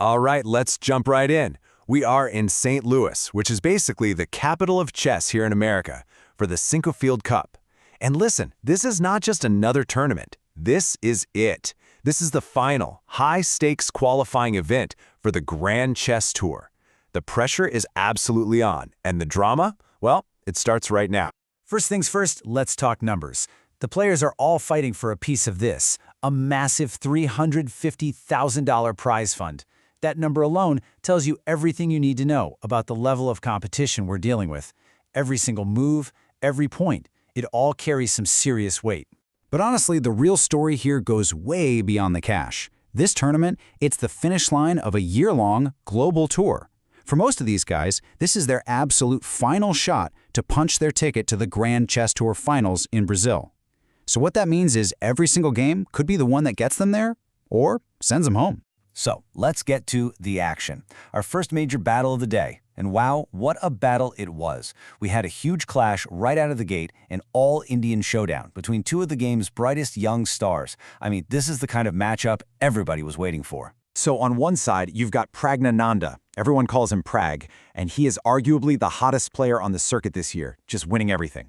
All right, let's jump right in. We are in St. Louis, which is basically the capital of chess here in America, for the Sinquefield Cup. And listen, this is not just another tournament. This is it. This is the final, high-stakes qualifying event for the Grand Chess Tour. The pressure is absolutely on, and the drama, well, it starts right now. First things first, let's talk numbers. The players are all fighting for a piece of this, a massive $350,000 prize fund. That number alone tells you everything you need to know about the level of competition we're dealing with. Every single move, every point, it all carries some serious weight. But honestly, the real story here goes way beyond the cash. This tournament, it's the finish line of a year-long global tour. For most of these guys, this is their absolute final shot to punch their ticket to the Grand Chess Tour Finals in Brazil. So what that means is every single game could be the one that gets them there or sends them home. So let's get to the action. Our first major battle of the day. And wow, what a battle it was. We had a huge clash right out of the gate, an all-Indian showdown between two of the game's brightest young stars. I mean, this is the kind of matchup everybody was waiting for. So on one side, you've got Pragnananda. Everyone calls him Prag, and he is arguably the hottest player on the circuit this year, just winning everything.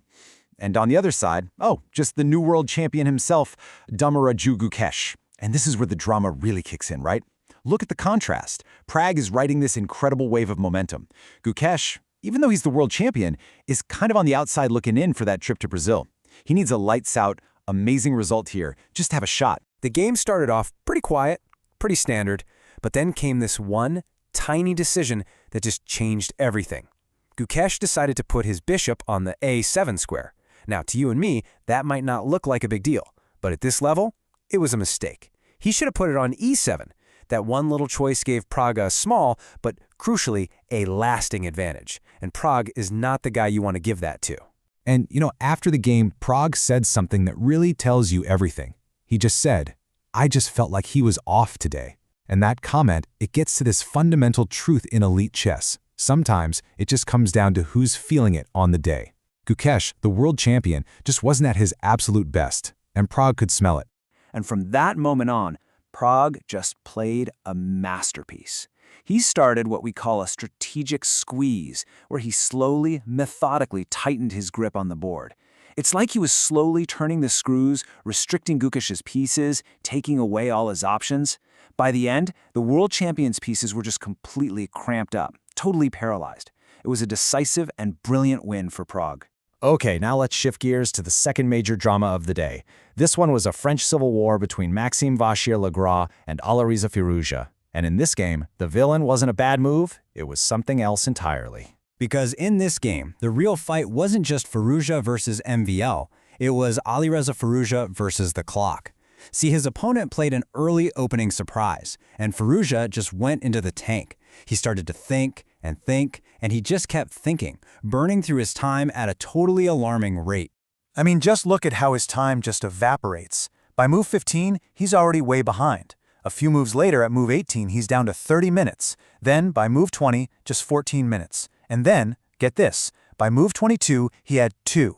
And on the other side, just the new world champion himself, Damaraju Gukesh. And this is where the drama really kicks in, right? Look at the contrast. Prag is riding this incredible wave of momentum. Gukesh, even though he's the world champion, is kind of on the outside looking in for that trip to Brazil. He needs a lights-out, amazing result here just to have a shot. The game started off pretty quiet, pretty standard, but then came this one tiny decision that just changed everything. Gukesh decided to put his bishop on the A7 square. Now, to you and me, that might not look like a big deal, but at this level, it was a mistake. He should have put it on E7. That one little choice gave Prag a small, but crucially, a lasting advantage. And Prag is not the guy you want to give that to. And, after the game, Prag said something that really tells you everything. He just said, "I just felt like he was off today." And that comment, it gets to this fundamental truth in elite chess. Sometimes it just comes down to who's feeling it on the day. Gukesh, the world champion, just wasn't at his absolute best, and Prag could smell it. And from that moment on, Prag just played a masterpiece. He started what we call a strategic squeeze, where he slowly, methodically tightened his grip on the board. It's like he was slowly turning the screws, restricting Gukesh's pieces, taking away all his options. By the end, the world champion's pieces were just completely cramped up, totally paralyzed. It was a decisive and brilliant win for Prag. Okay, now let's shift gears to the second major drama of the day. This one was a French civil war between Maxime Vachier-Lagrave and Alireza Firouzja. And in this game, the villain wasn't a bad move, it was something else entirely. Because in this game, the real fight wasn't just Firouzja versus MVL, it was Alireza Firouzja versus the clock. See, his opponent played an early opening surprise, and Firouzja just went into the tank. He started to think, and he just kept thinking, burning through his time at a totally alarming rate. I mean, just look at how his time just evaporates. By move 15, he's already way behind. A few moves later at move 18, he's down to 30 minutes. Then, by move 20, just 14 minutes. And then, get this, by move 22, he had two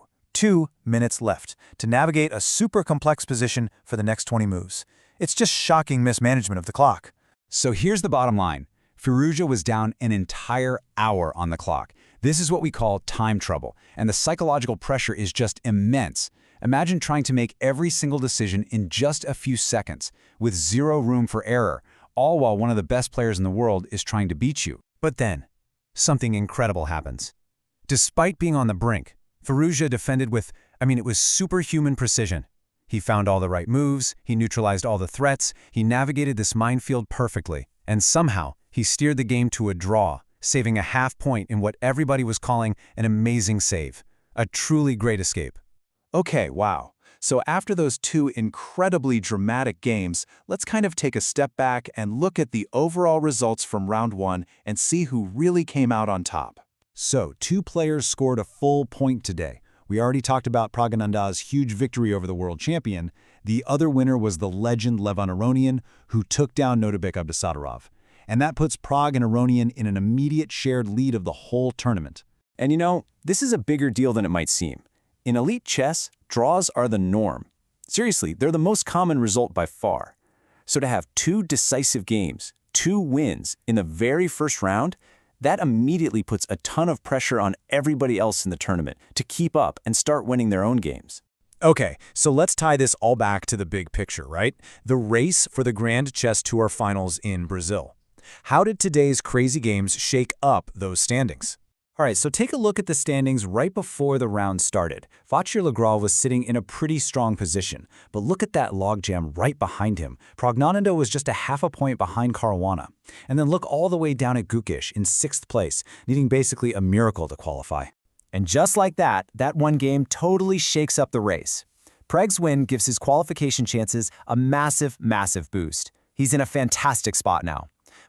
minutes left to navigate a super complex position for the next 20 moves. It's just shocking mismanagement of the clock. So here's the bottom line. Firouzja was down an entire hour on the clock. This is what we call time trouble, and the psychological pressure is just immense. Imagine trying to make every single decision in just a few seconds, with zero room for error, all while one of the best players in the world is trying to beat you. But then, something incredible happens. Despite being on the brink, Firouzja defended with, it was superhuman precision. He found all the right moves, he neutralized all the threats, he navigated this minefield perfectly, and somehow, he steered the game to a draw, saving a half point in what everybody was calling an amazing save. A truly great escape. Okay, wow. So after those two incredibly dramatic games, let's kind of take a step back and look at the overall results from round one and see who really came out on top. So, two players scored a full point today. We already talked about Pragnananda's huge victory over the world champion. The other winner was the legend Levon Aronian, who took down Nodibek Abdusattorov. And that puts Prag and Aronian in an immediate shared lead of the whole tournament. And this is a bigger deal than it might seem. In elite chess, draws are the norm. Seriously, they're the most common result by far. So to have two decisive games, 2 wins in the very first round, that immediately puts a ton of pressure on everybody else in the tournament to keep up and start winning their own games. Okay, so let's tie this all back to the big picture, right? The race for the Grand Chess Tour Finals in Brazil. How did today's crazy games shake up those standings? All right, so take a look at the standings right before the round started. Vachier-Lagrave was sitting in a pretty strong position, but look at that logjam right behind him. Prognomenado was just a half a point behind Caruana. And then look all the way down at Gukic in 6th place, needing basically a miracle to qualify. And just like that one game totally shakes up the race. Preg's win gives his qualification chances a massive, massive boost. He's in a fantastic spot now.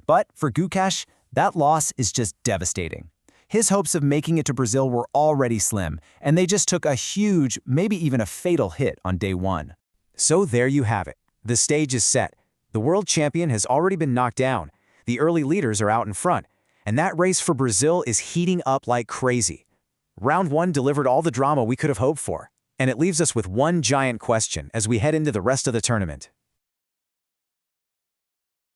But for Gukic, that loss is just devastating. His hopes of making it to Brazil were already slim, and they just took a huge, maybe even a fatal hit on day 1. So there you have it. The stage is set. The world champion has already been knocked down. The early leaders are out in front. And that race for Brazil is heating up like crazy. Round 1 delivered all the drama we could have hoped for. And it leaves us with one giant question as we head into the rest of the tournament.